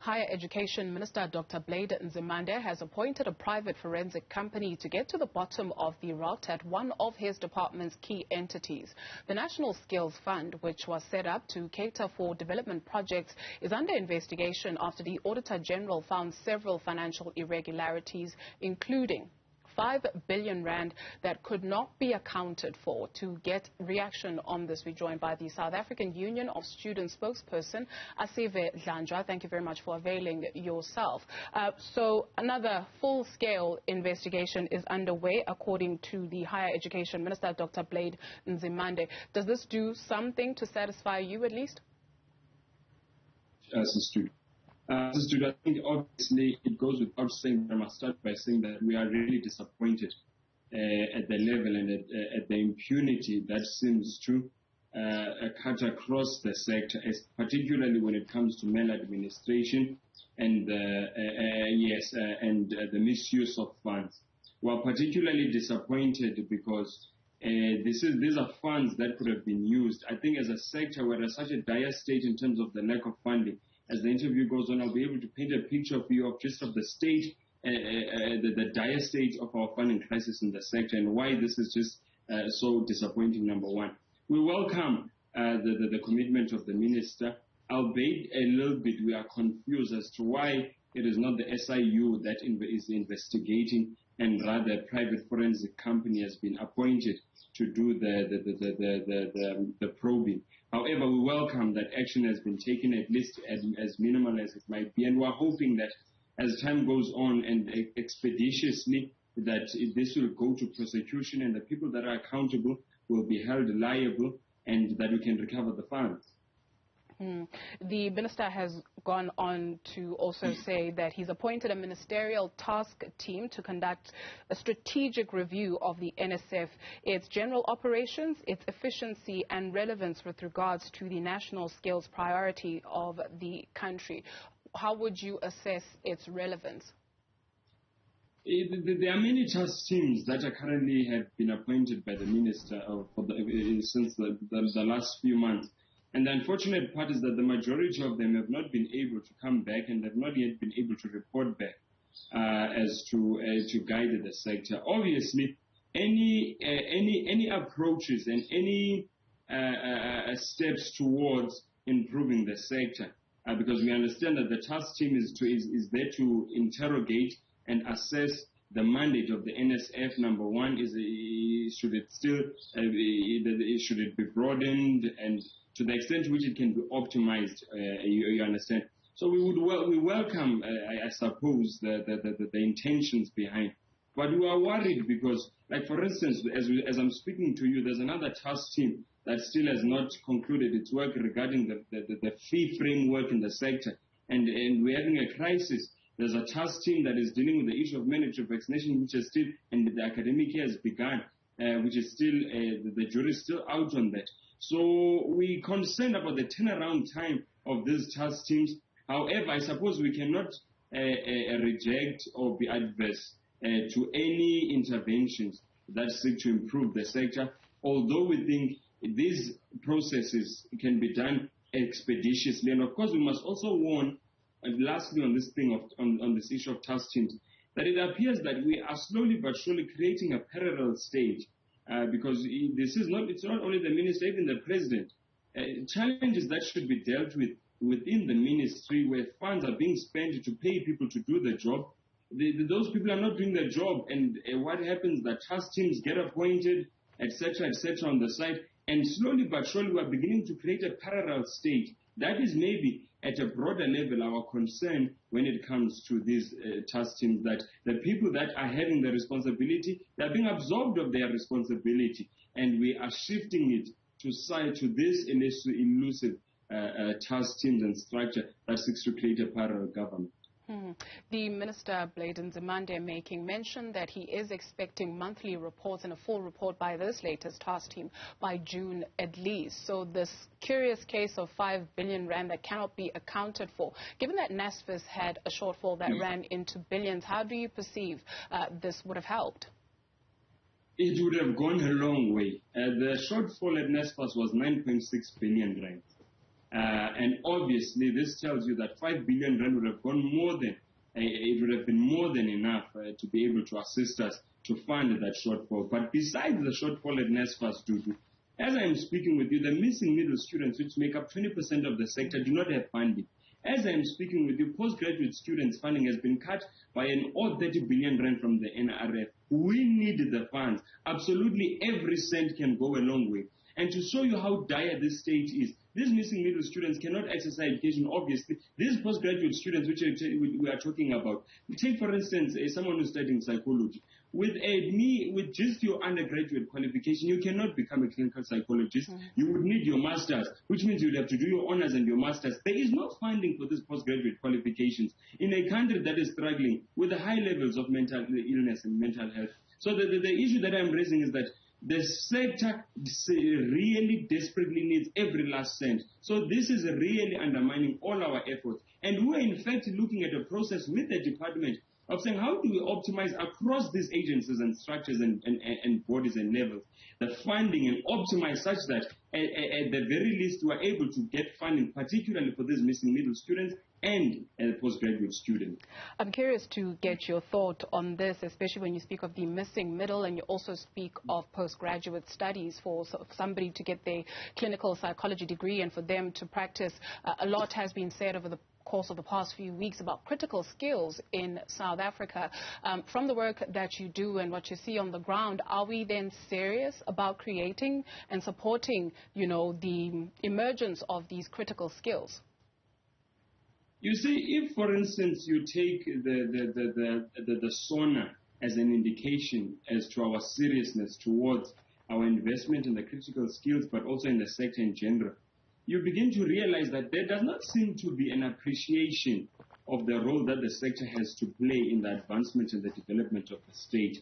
Higher Education Minister Dr. Blade Nzimande has appointed a private forensic company to get to the bottom of the rot at one of his department's key entities. The National Skills Fund, which was set up to cater for development projects, is under investigation after the Auditor General found several financial irregularities, including 5 billion rand that could not be accounted for. To get reaction on this, we're joined by the South African Union of Students spokesperson, Asive Dlanjwa. Thank you very much for availing yourself. So another full-scale investigation is underway, according to the Higher Education Minister, Dr. Blade Nzimande. Does this do something to satisfy you, at least? Sister, I think obviously it goes without saying, I must start by saying that we are really disappointed at the level and at the impunity that seems to cut across the sector, particularly when it comes to maladministration and the misuse of funds. We are particularly disappointed because these are funds that could have been used. I think as a sector, we're at such a dire state in terms of the lack of funding. As the interview goes on, I'll be able to paint a picture for you of just of the state, the dire state of our funding crisis in the sector and why this is just so disappointing, number one. We welcome the commitment of the minister, albeit a little bit we are confused as to why it is not the SIU that is investigating and rather a private forensic company has been appointed to do the probing. However, we welcome that action has been taken, at least as minimal as it might be, and we are hoping that as time goes on and expeditiously that this will go to prosecution and the people that are accountable will be held liable and that we can recover the funds. The minister has gone on to also say that he's appointed a ministerial task team to conduct a strategic review of the NSF, its general operations, its efficiency and relevance with regards to the national skills priority of the country. How would you assess its relevance? There are many task teams that are currently have been appointed by the minister since the last few months. And the unfortunate part is that the majority of them have not been able to come back and have not yet been able to report back as to guide the sector. Obviously, any approaches and any steps towards improving the sector, because we understand that the task team is there to interrogate and assess the mandate of the NSF. Number one is should it be broadened and to the extent to which it can be optimized, you understand. So we welcome, I suppose, the intentions behind. But we are worried because, like for instance, as I'm speaking to you, there's another task team that still has not concluded its work regarding the fee framework in the sector. And we're having a crisis. There's a task team that is dealing with the issue of mandatory vaccination, which is still, and the academic year has begun, which is still, the jury is still out on that. So we're concerned about the turnaround time of these task teams. However, I suppose we cannot reject or be adverse to any interventions that seek to improve the sector, although we think these processes can be done expeditiously. And of course, we must also warn, and lastly on this thing on this issue of task teams, that it appears that we are slowly but surely creating a parallel stage. Because it's not only the minister, even the president. Challenges that should be dealt with within the ministry where funds are being spent to pay people to do the job. Those people are not doing their job, and what happens, the task teams get appointed, etc., on the side, and slowly but surely we are beginning to create a parallel state. That is maybe at a broader level our concern when it comes to these task teams, that the people that are having the responsibility, they are being absorbed of their responsibility, and we are shifting it to this elusive task teams and structure that seeks to create a parallel government. The Minister Blade Nzimande making mention that he is expecting monthly reports and a full report by this latest task team by June at least. So this curious case of 5 billion rand that cannot be accounted for, given that NSFAS had a shortfall that ran into billions, how do you perceive this would have helped? It would have gone a long way. The shortfall at NSFAS was 9.6 billion rand. And obviously, this tells you that 5 billion rand would have gone more than, it would have been more than enough to be able to assist us to fund that shortfall. But besides the shortfall at NSFAS, as I am speaking with you, the missing middle students, which make up 20% of the sector, do not have funding. As I am speaking with you, postgraduate students funding has been cut by an odd 30 billion rand from the NRF. We need the funds. Absolutely every cent can go a long way. And to show you how dire this state is, these missing middle students cannot access higher education, obviously. These postgraduate students, which we are talking about, take, for instance, someone who's studying psychology. With just your undergraduate qualification, you cannot become a clinical psychologist. You would need your master's, which means you'd have to do your honors and your master's. There is no funding for these postgraduate qualifications in a country that is struggling with the high levels of mental illness and mental health. So the issue that I'm raising is that the sector really desperately needs every last cent. So this is really undermining all our efforts. And we're in fact looking at a process with the department of saying, how do we optimize across these agencies and structures and bodies and levels the funding and optimize such that at the very least we are able to get funding, particularly for these missing middle students and postgraduate students. I'm curious to get your thought on this, especially when you speak of the missing middle and you also speak of postgraduate studies for somebody to get their clinical psychology degree and for them to practice. A lot has been said over the course of the past few weeks about critical skills in South Africa. From the work that you do and what you see on the ground, are we then serious about creating and supporting, the emergence of these critical skills? You see, if, for instance, you take the SONA as an indication as to our seriousness towards our investment in the critical skills, but also in the sector in general, you begin to realize that there does not seem to be an appreciation of the role that the sector has to play in the advancement and the development of the state.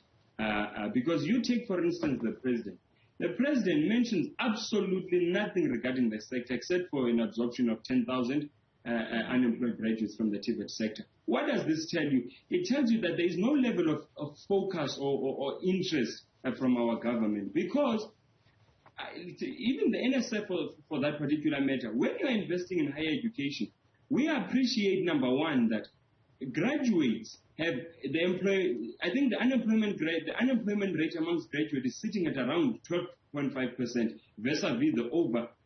Because you take, for instance, the president. The president mentions absolutely nothing regarding the sector except for an absorption of 10,000 unemployed graduates from the TVET sector. What does this tell you? It tells you that there is no level of focus or interest from our government, because even the NSF for that particular matter, when you are investing in higher education, we appreciate, number one, that graduates have I think the unemployment rate amongst graduates is sitting at around 12.5% vis-a-vis the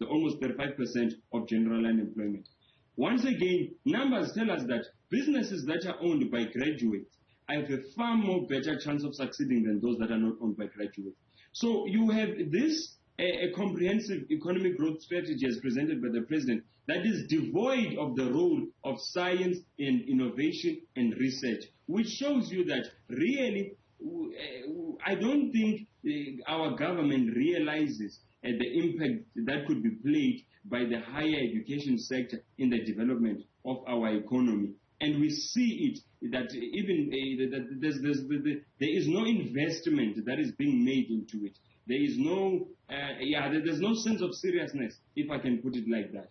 almost 35% of general unemployment. Once again, numbers tell us that businesses that are owned by graduates have a far more better chance of succeeding than those that are not owned by graduates. So you have this a comprehensive economic growth strategy as presented by the president that is devoid of the role of science and innovation and research, which shows you that really I don't think our government realizes the impact that could be played by the higher education sector in the development of our economy. And we see it that even there is no investment that is being made into it. There is no, there's no sense of seriousness, if I can put it like that.